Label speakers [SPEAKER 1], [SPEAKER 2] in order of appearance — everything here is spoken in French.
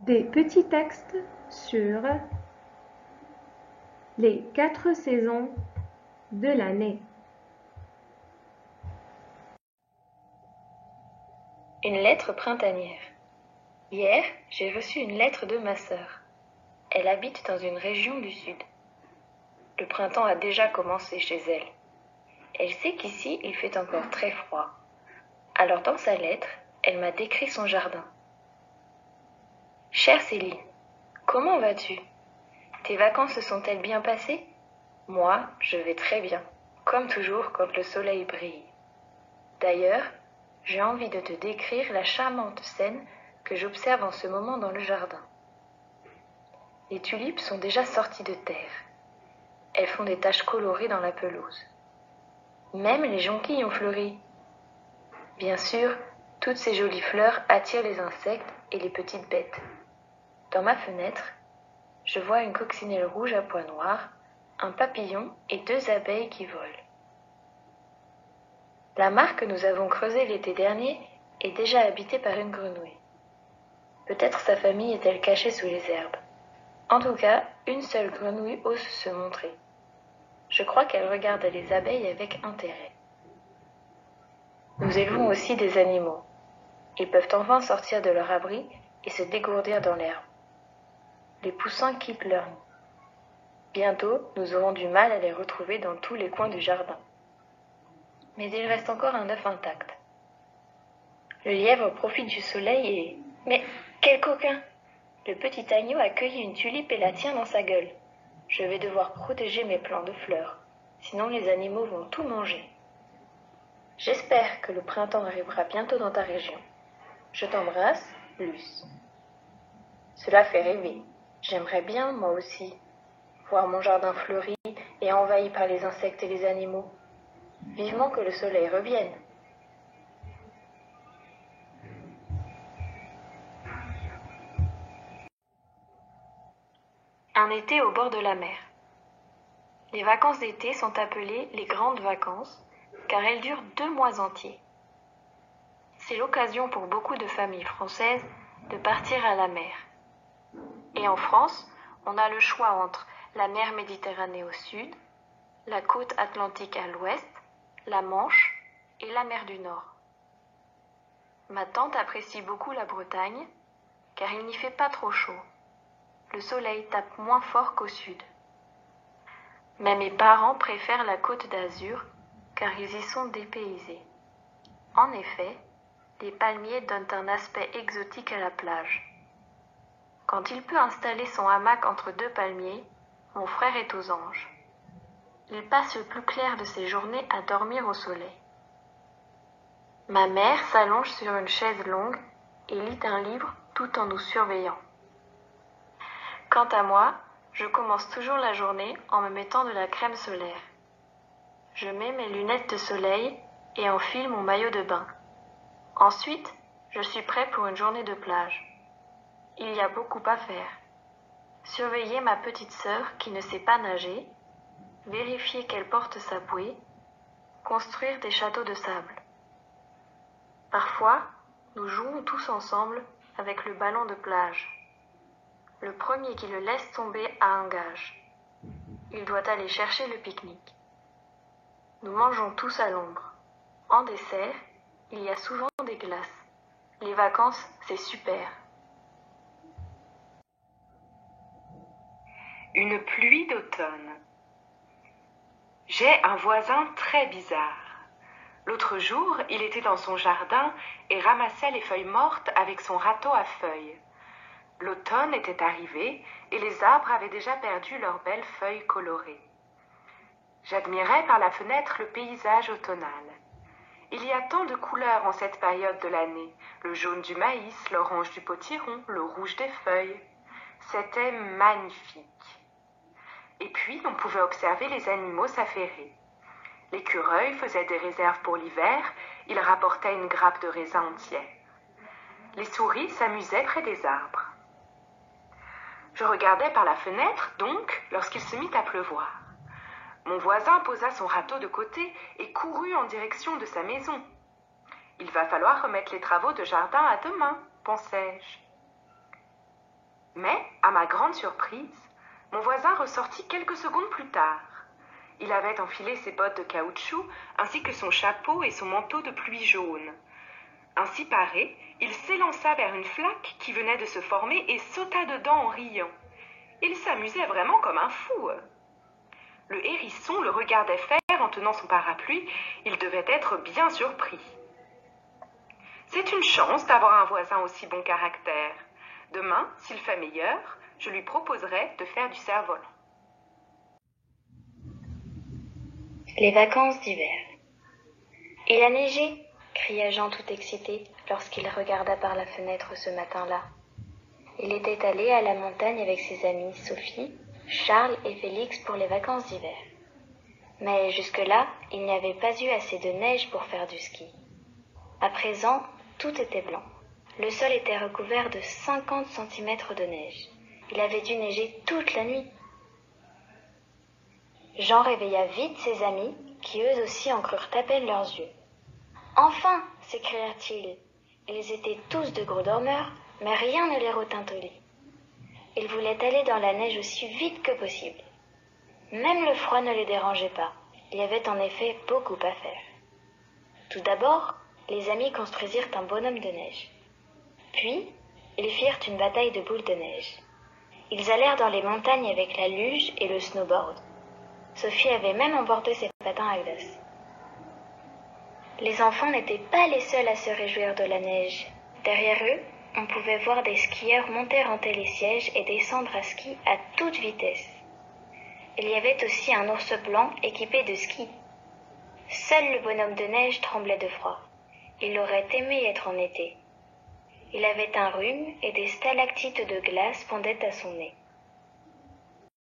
[SPEAKER 1] Des petits textes sur les 4 saisons de l'année.
[SPEAKER 2] Une lettre printanière. Hier, j'ai reçu une lettre de ma sœur. Elle habite dans une région du sud. Le printemps a déjà commencé chez elle. Elle sait qu'ici, il fait encore très froid. Alors dans sa lettre, elle m'a décrit son jardin. Chère Céline, comment vas-tu? Tes vacances se sont-elles bien passées? Moi, je vais très bien, comme toujours quand le soleil brille. D'ailleurs, j'ai envie de te décrire la charmante scène que j'observe en ce moment dans le jardin. Les tulipes sont déjà sorties de terre. Elles font des taches colorées dans la pelouse. Même les jonquilles ont fleuri. Bien sûr, toutes ces jolies fleurs attirent les insectes et les petites bêtes. Dans ma fenêtre, je vois une coccinelle rouge à pois noirs, un papillon et 2 abeilles qui volent. La mare que nous avons creusée l'été dernier est déjà habitée par une grenouille. Peut-être sa famille est-elle cachée sous les herbes. En tout cas, une seule grenouille ose se montrer. Je crois qu'elle regarde les abeilles avec intérêt. Nous élevons aussi des animaux. Ils peuvent enfin sortir de leur abri et se dégourdir dans l'herbe. Les poussins quittent leur nid. Bientôt, nous aurons du mal à les retrouver dans tous les coins du jardin. Mais il reste encore un œuf intact. Le lièvre profite du soleil et... Mais quel coquin! Le petit agneau a cueilli une tulipe et la tient dans sa gueule. Je vais devoir protéger mes plants de fleurs, sinon les animaux vont tout manger. J'espère que le printemps arrivera bientôt dans ta région. Je t'embrasse, Luce. Cela fait rêver. J'aimerais bien, moi aussi, voir mon jardin fleuri et envahi par les insectes et les animaux. Vivement que le soleil revienne. Un été au bord de la mer. Les vacances d'été sont appelées les grandes vacances car elles durent 2 mois entiers. C'est l'occasion pour beaucoup de familles françaises de partir à la mer. Et en France, on a le choix entre la mer Méditerranée au sud, la côte atlantique à l'ouest, la Manche et la mer du Nord. Ma tante apprécie beaucoup la Bretagne car il n'y fait pas trop chaud. Le soleil tape moins fort qu'au sud. Mais mes parents préfèrent la côte d'Azur car ils y sont dépaysés. En effet, les palmiers donnent un aspect exotique à la plage. Quand il peut installer son hamac entre 2 palmiers, mon frère est aux anges. Il passe le plus clair de ses journées à dormir au soleil. Ma mère s'allonge sur une chaise longue et lit un livre tout en nous surveillant. Quant à moi, je commence toujours la journée en me mettant de la crème solaire. Je mets mes lunettes de soleil et enfile mon maillot de bain. Ensuite, je suis prêt pour une journée de plage. Il y a beaucoup à faire. Surveiller ma petite sœur qui ne sait pas nager, vérifier qu'elle porte sa bouée, construire des châteaux de sable. Parfois, nous jouons tous ensemble avec le ballon de plage. Le premier qui le laisse tomber a un gage. Il doit aller chercher le pique-nique. Nous mangeons tous à l'ombre. En dessert, il y a souvent des glaces. Les vacances, c'est super.
[SPEAKER 3] Une pluie d'automne. J'ai un voisin très bizarre. L'autre jour, il était dans son jardin et ramassait les feuilles mortes avec son râteau à feuilles. L'automne était arrivé et les arbres avaient déjà perdu leurs belles feuilles colorées. J'admirais par la fenêtre le paysage automnal. Il y a tant de couleurs en cette période de l'année, le jaune du maïs, l'orange du potiron, le rouge des feuilles. C'était magnifique. Et puis, on pouvait observer les animaux s'affairer. L'écureuil faisait des réserves pour l'hiver, il rapportait une grappe de raisin entier. Les souris s'amusaient près des arbres. Je regardais par la fenêtre, donc, lorsqu'il se mit à pleuvoir. Mon voisin posa son râteau de côté et courut en direction de sa maison. Il va falloir remettre les travaux de jardin à demain, pensai-je. Mais, à ma grande surprise, mon voisin ressortit quelques secondes plus tard. Il avait enfilé ses bottes de caoutchouc, ainsi que son chapeau et son manteau de pluie jaune. Ainsi paré, il s'élança vers une flaque qui venait de se former et sauta dedans en riant. Il s'amusait vraiment comme un fou. Le hérisson le regardait faire en tenant son parapluie. Il devait être bien surpris. C'est une chance d'avoir un voisin aussi bon caractère. Demain, s'il fait meilleur, je lui proposerai de faire du cerf-volant.
[SPEAKER 2] Les vacances d'hiver. Il a neigé, cria Jean tout excité lorsqu'il regarda par la fenêtre ce matin-là. Il était allé à la montagne avec ses amis Sophie, Charles et Félix pour les vacances d'hiver. Mais jusque-là, il n'y avait pas eu assez de neige pour faire du ski. À présent, tout était blanc. Le sol était recouvert de 50 centimètres de neige. Il avait dû neiger toute la nuit. Jean réveilla vite ses amis, qui eux aussi en crurent à peine leurs yeux. « Enfin !» s'écrièrent-ils. Ils étaient tous de gros dormeurs, mais rien ne les retint au lit. Ils voulaient aller dans la neige aussi vite que possible. Même le froid ne les dérangeait pas. Il y avait en effet beaucoup à faire. Tout d'abord, les amis construisirent un bonhomme de neige. Puis, ils firent une bataille de boules de neige. Ils allèrent dans les montagnes avec la luge et le snowboard. Sophie avait même emporté ses patins à glace. Les enfants n'étaient pas les seuls à se réjouir de la neige. Derrière eux, on pouvait voir des skieurs monter en télésiège et descendre à ski à toute vitesse. Il y avait aussi un ours blanc équipé de skis. Seul le bonhomme de neige tremblait de froid. Il aurait aimé être en été. Il avait un rhume et des stalactites de glace fondaient à son nez.